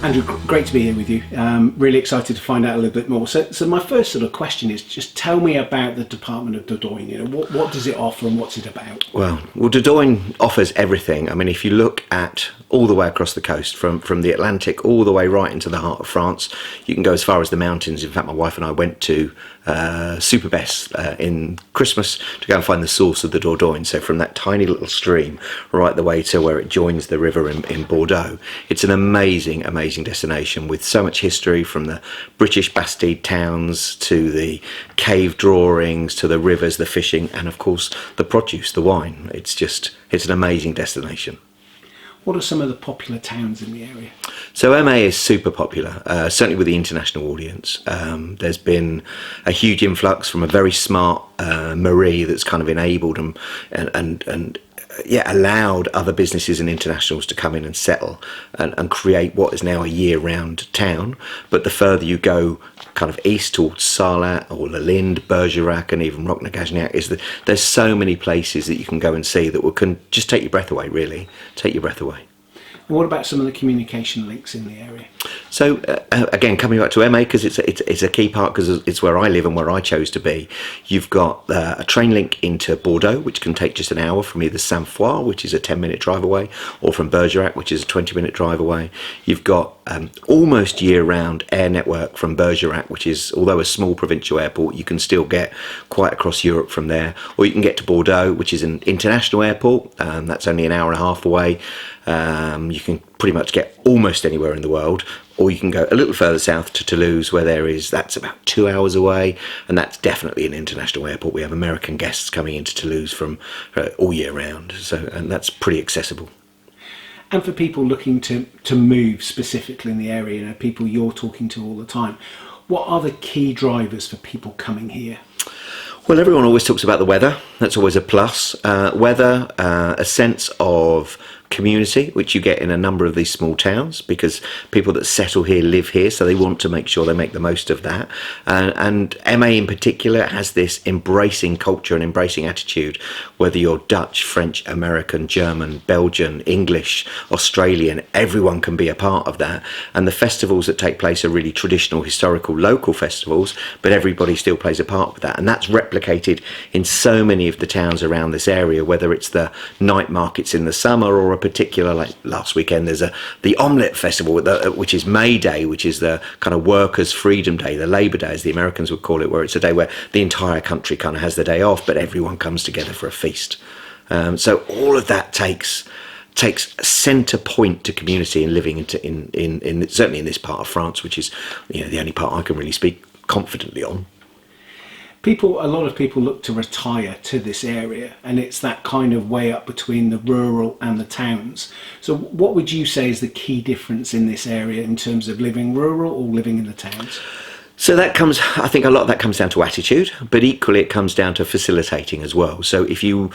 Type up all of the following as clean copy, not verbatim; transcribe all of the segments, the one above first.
Andrew, great to be here with you. Really excited to find out a little bit more. So my first sort of question is, just tell me about the Department of Dordogne. You know, what does it offer and what's it about? Well, Dordogne offers everything. I mean, if you look at all the way across the coast, from the Atlantic all the way right into the heart of France, you can go as far as the mountains. In fact, my wife and I went to Superbès in Christmas to go and find the source of the Dordogne. So from that tiny little stream right the way to where it joins the river in Bordeaux, it's an amazing destination with so much history, from the British Bastide towns to the cave drawings to the rivers, the fishing, and of course the produce, the wine. It's an amazing destination. What are some of the popular towns in the area? So Eymet is super popular, certainly with the international audience. There's been a huge influx from a very smart Marie that's kind of enabled and allowed other businesses and internationals to come in and settle and create what is now a year-round town. But the further you go kind of east towards Sarlat or La Linde, Bergerac, and even Roque-Nagagnac, there's so many places that you can go and see that can just take your breath away, really. Take your breath away. And what about some of the communication links in the area? So again, coming back to Eymet, because it's a key part, because it's where I live and where I chose to be. You've got a train link into Bordeaux, which can take just an hour from either Saint-Foy, which is a 10-minute drive away, or from Bergerac, which is a 20-minute drive away. You've got almost year-round air network from Bergerac, which is, although a small provincial airport, you can still get quite across Europe from there. Or you can get to Bordeaux, which is an international airport. That's only an hour and a half away. You can pretty much get almost anywhere in the world, or you can go a little further south to Toulouse, where that's about 2 hours away, and that's definitely an international airport. We have American guests coming into Toulouse from all year round, and that's pretty accessible. And for people looking to move specifically in the area, you know, people you're talking to all the time, what are the key drivers for people coming here? Well, everyone always talks about the weather. That's always a plus. Weather, a sense of community, which you get in a number of these small towns, because people that settle here live here, so they want to make sure they make the most of that. And Eymet in particular has this embracing culture and embracing attitude, whether you're Dutch, French, American, German, Belgian, English, Australian, everyone can be a part of that. And the festivals that take place are really traditional, historical, local festivals, but everybody still plays a part of that. And that's replicated in so many of the towns around this area, whether it's the night markets in the summer, or a particular, like last weekend, there's the Omelette Festival, which is May Day, which is the kind of workers' freedom day, the Labour Day, as the Americans would call it, where it's a day where the entire country kind of has the day off, but everyone comes together for a feast. So all of that takes centre point to community and living in certainly in this part of France, which is, you know, the only part I can really speak confidently on. A lot of people look to retire to this area, and it's that kind of way up between the rural and the towns. So what would you say is the key difference in this area in terms of living rural or living in the towns? So I think a lot of that comes down to attitude, but equally it comes down to facilitating as well. So if you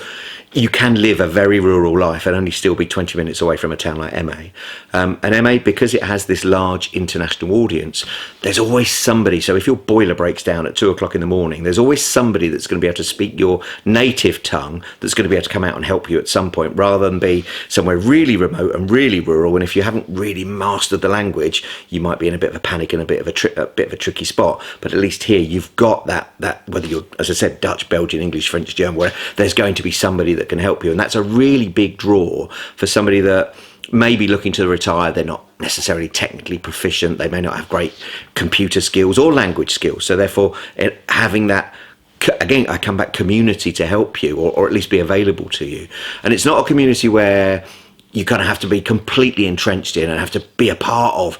can live a very rural life and only still be 20 minutes away from a town like Eymet. And Eymet, because it has this large international audience, there's always somebody. So if your boiler breaks down at 2 o'clock in the morning, there's always somebody that's going to be able to speak your native tongue that's going to be able to come out and help you at some point, rather than be somewhere really remote and really rural. And if you haven't really mastered the language, you might be in a bit of a panic and a bit of a tricky spot. But at least here you've got that whether you're, as I said, Dutch, Belgian, English, French, German, where there's going to be somebody that can help you. And that's a really big draw for somebody that may be looking to retire. They're not necessarily technically proficient, they may not have great computer skills or language skills, so therefore having that, again, I come back, community to help you, or at least be available to you. And it's not a community where you kind of have to be completely entrenched in and have to be a part of.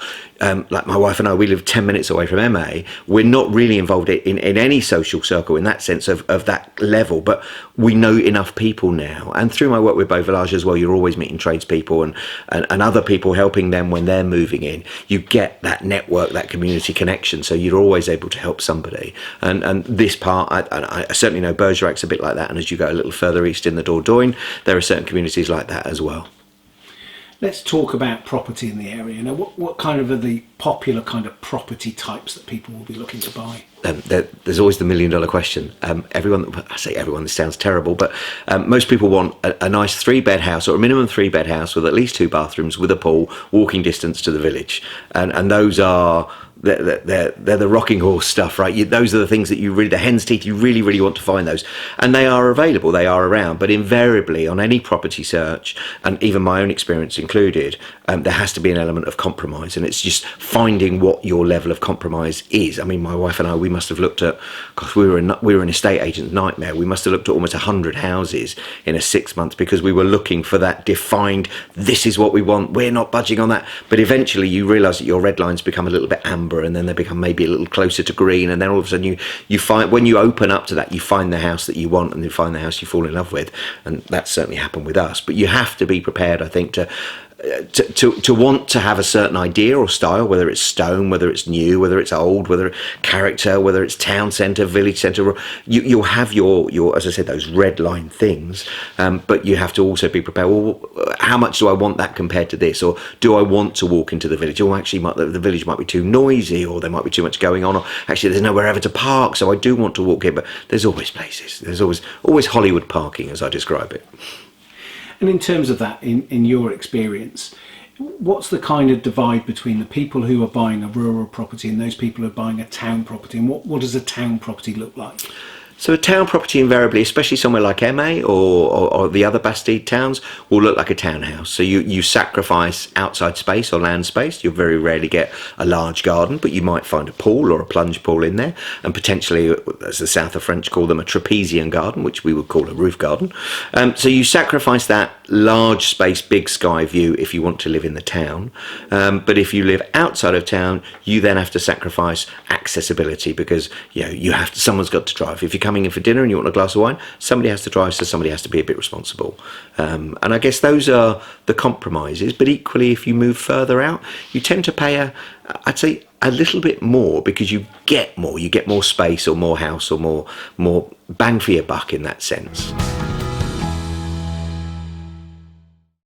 Like my wife and I, we live 10 minutes away from Eymet. We're not really involved in any social circle in that sense of that level, but we know enough people now. And through my work with Beaux Villages as well, you're always meeting tradespeople and other people, helping them when they're moving in. You get that network, that community connection, so you're always able to help somebody. And this part, I certainly know Bergerac's a bit like that, and as you go a little further east in the Dordogne, there are certain communities like that as well. Let's talk about property in the area. Now, what kind of are the popular kind of property types that people will be looking to buy? There's always the $1 million question. I say everyone, this sounds terrible, but most people want a nice 3-bed house, or a minimum 3-bed house with at least 2 bathrooms, with a pool, walking distance to the village. And those are... They're the rocking horse stuff, right? Those are the things that you really, the hen's teeth, you really, really want to find those. And they are available, they are around. But invariably, on any property search, and even my own experience included, there has to be an element of compromise. And it's just finding what your level of compromise is. I mean, my wife and I, we must have looked at, gosh, we were an estate agent's nightmare. We must have looked at almost 100 houses in a 6 months, because we were looking for that defined, this is what we want, we're not budging on that. But eventually you realise that your red lines become a little bit amber, and then they become maybe a little closer to green, and then all of a sudden you find, when you open up to that, you find the house that you want, and you find the house you fall in love with. And that's certainly happened with us. But you have to be prepared, I think, to want to have a certain idea or style, whether it's stone, whether it's new, whether it's old, whether character, whether it's town centre, village centre. You'll have your, as I said, those red line things, but you have to also be prepared. Well, how much do I want that compared to this? Or do I want to walk into the village? Or actually, the village might be too noisy, or there might be too much going on, or actually there's nowhere ever to park, so I do want to walk in. But there's always places. There's always Hollywood parking, as I describe it. And in terms of that, in your experience, what's the kind of divide between the people who are buying a rural property and those people who are buying a town property? And what does a town property look like? So a town property invariably, especially somewhere like Eymet or the other Bastide towns, will look like a townhouse. So you sacrifice outside space or land space. You'll very rarely get a large garden, but you might find a pool or a plunge pool in there, and potentially, as the south of French call them, a trapezian garden, which we would call a roof garden. So you sacrifice that large space, big sky view if you want to live in the town. But if you live outside of town, you then have to sacrifice accessibility, because someone's got to drive. If you're coming in for dinner and you want a glass of wine, somebody has to drive, so somebody has to be a bit responsible. And I guess those are the compromises. But equally, if you move further out, you tend to pay I'd say a little bit more, because you get more space or more house or more bang for your buck in that sense.